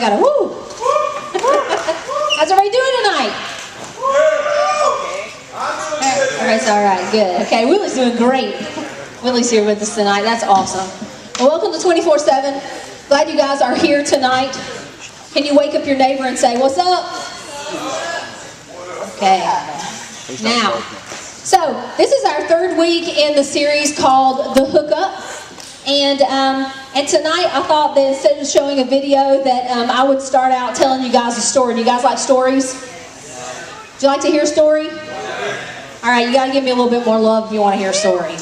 got a woo. How's everybody doing tonight? Everybody's all right, good. Okay, Willie's doing great. Willie's here with us tonight. That's awesome. Well, welcome to 24/7. Glad you guys are here tonight. Can you wake up your neighbor and say, what's up? Okay. Now, so this is our third week in the series called The Hookup. And tonight I thought that instead of showing a video that I would start out telling you guys a story. Do you guys like stories? Do you like to hear a story? All right, you got to give me a little bit more love if you want to hear a story.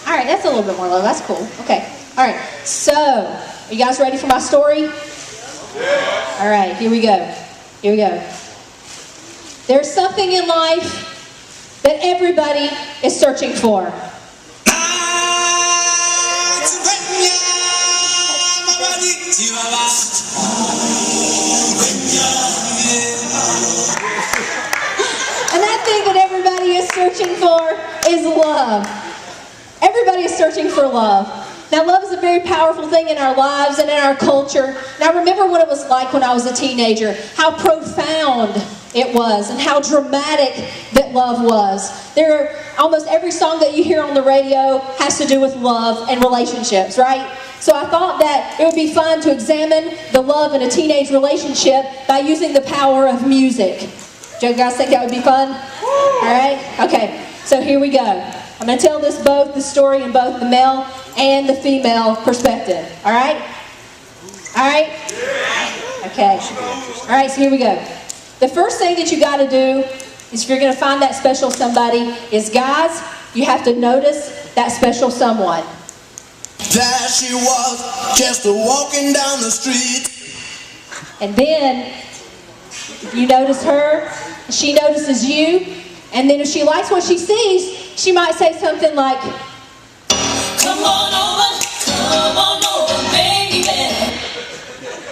All right, that's a little bit more love. That's cool. Okay. All right. So, are you guys ready for my story? All right, here we go. Here we go. There's something in life that everybody is searching for. And that thing that everybody is searching for is love. Everybody is searching for love. Now, love is a very powerful thing in our lives and in our culture. Now, I remember what it was like when I was a teenager, how profound it was and how dramatic that love was. Almost every song that you hear on the radio has to do with love and relationships, right? So I thought that it would be fun to examine the love in a teenage relationship by using the power of music. Do you guys think that would be fun? All right? Okay, so here we go. I'm going to tell the story in both the male and the female perspective. All right? All right? Okay. All right, so here we go. The first thing that you got to do is, if you're going to find that special somebody, is, guys, you have to notice that special someone. There she was, just walking down the street. And then you notice her, she notices you, and then if she likes what she sees, she might say something like, come on over, baby.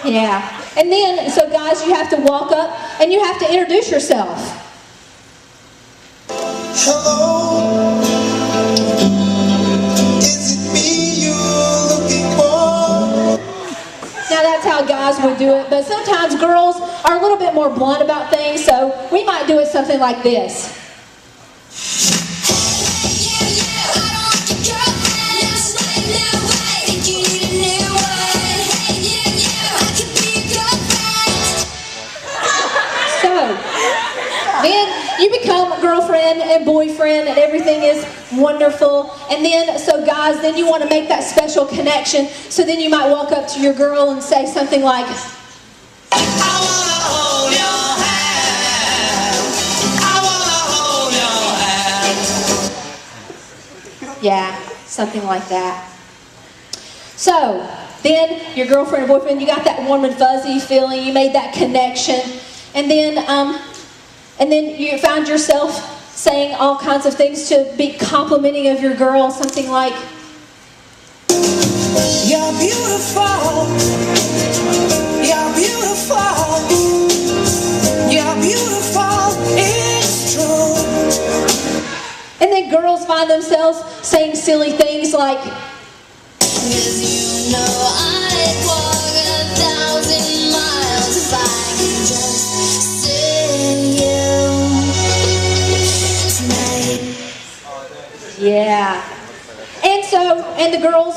Yeah. And then, so guys, you have to walk up and you have to introduce yourself. Hello, is it me you're looking for? Now that's how guys would do it, but sometimes girls are a little bit more blunt about things, so we might do it something like this. Then you become girlfriend and boyfriend and everything is wonderful. And then, so guys, then you want to make that special connection. So then you might walk up to your girl and say something like, I wanna hold your hand. I wanna hold your hand. Yeah, something like that. So then your girlfriend or boyfriend, you got that warm and fuzzy feeling, you made that connection. And then you found yourself saying all kinds of things to be complimenting of your girl, something like, you're beautiful, you're beautiful, you're beautiful, it's true. And then girls find themselves saying silly things like, 'cause you know I'd walk 1,000 miles if I could just yeah. And the girls,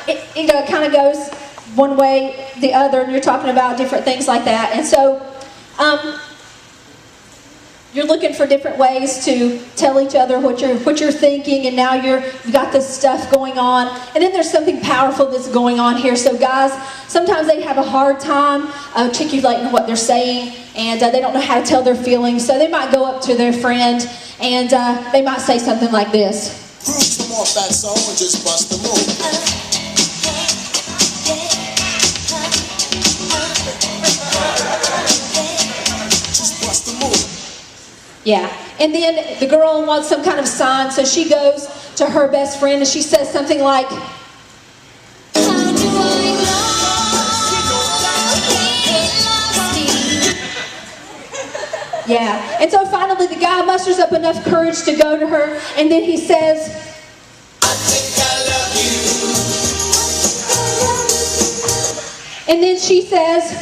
it kind of goes one way, the other, and you're talking about different things like that. And so, you're looking for different ways to tell each other what you're thinking, and now you've got this stuff going on. And then there's something powerful that's going on here. So guys, sometimes they have a hard time articulating what they're saying, and they don't know how to tell their feelings. So they might go up to their friend, and they might say something like this. Prove some off that song and just bust the move. Just bust the move. Yeah. And then the girl wants some kind of sign, so she goes to her best friend and she says something like, yeah. And so finally the guy musters up enough courage to go to her, and then he says, I think I love you. And then she says,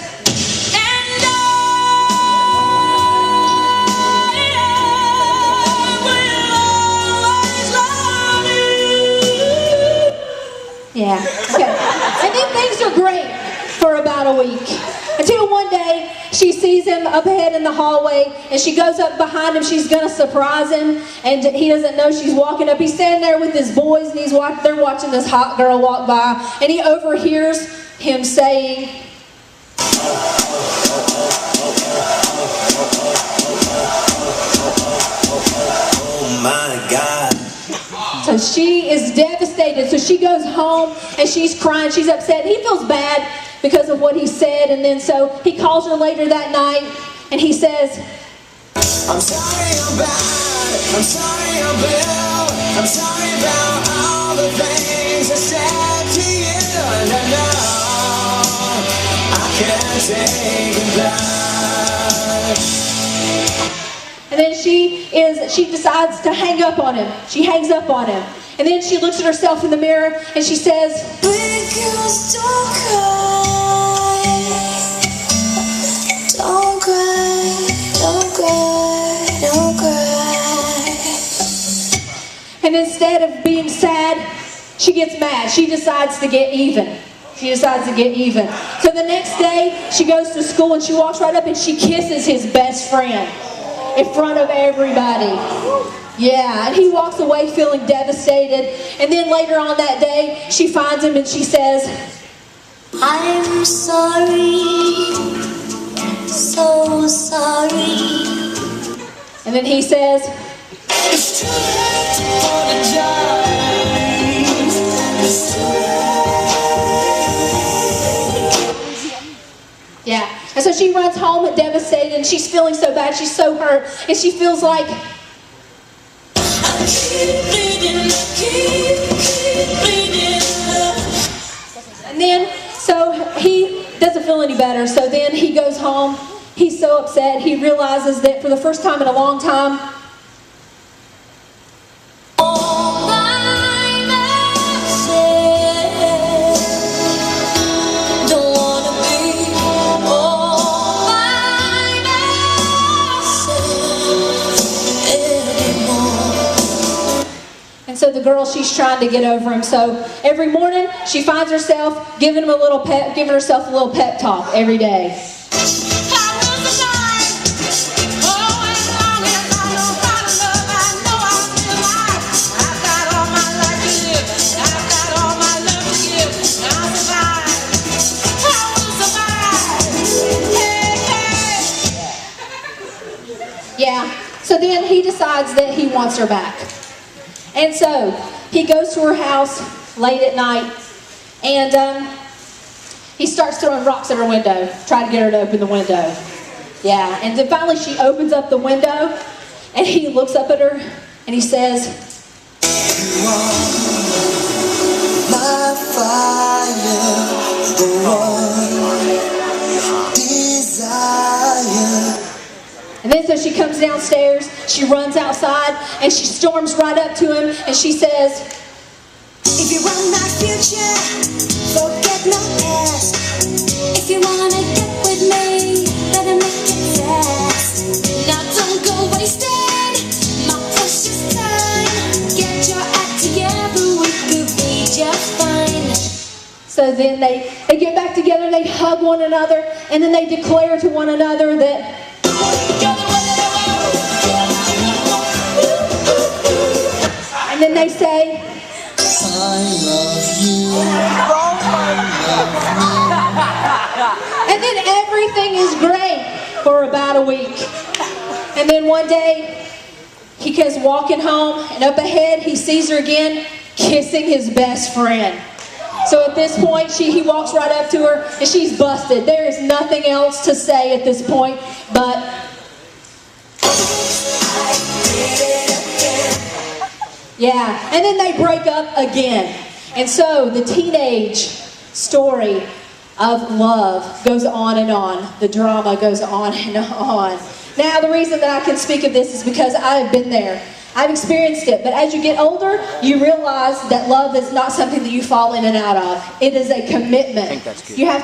yeah, okay. And then things are great for about a week. Until one day, she sees him up ahead in the hallway, and she goes up behind him. She's going to surprise him, and he doesn't know she's walking up. He's standing there with his boys, and they're watching this hot girl walk by, and he overhears him saying, Oh my God. so she is devastated. So she goes home, and she's crying. She's upset. He feels bad because of what he said, and then so he calls her later that night, and he says, I'm sorry I'm bad, I'm sorry I'm bad, I'm sorry about all the things I said to you, and I know I can't take it back. and then she decides to hang up on him. She hangs up on him. And then she looks at herself in the mirror and she says, Big girls don't cry, don't cry, don't cry, don't cry. and instead of being sad, she gets mad. She decides to get even. She decides to get even. So the next day, she goes to school and she walks right up and she kisses his best friend in front of everybody. Yeah, and he walks away feeling devastated. And then later on that day, she finds him and she says, I'm sorry, so sorry. and then he says, It's too late to apologize. It's too late. yeah. And so she runs home devastated and she's feeling so bad. She's so hurt. And she feels like, and then, so he doesn't feel any better. So then he goes home. He's so upset. He realizes that for the first time in a long time, and so the girl, she's trying to get over him. So every morning she finds herself giving herself a little pep talk every day. Yeah. So then he decides that he wants her back. And so he goes to her house late at night and he starts throwing rocks at her window, trying to get her to open the window. Yeah, and then finally she opens up the window and he looks up at her and he says, You are my fire, the one desire. and then so she comes downstairs, she runs outside, and she storms right up to him, and she says, If you want my future, forget my past. If you wanna get with me, better make it fast. Now don't go wasting my precious time. Get your act together, we could be just fine. so then they get back together, they hug one another, and then they declare to one another that, and then they say, I love you. and then everything is great for about a week. And then one day, he goes walking home, and up ahead, he sees her again, kissing his best friend. So at this point, he walks right up to her, and she's busted. There is nothing else to say at this point, but yeah, and then they break up again. And so the teenage story of love goes on and on. The drama goes on and on. Now, the reason that I can speak of this is because I've been there. I've experienced it. But as you get older, you realize that love is not something that you fall in and out of. It is a commitment. You have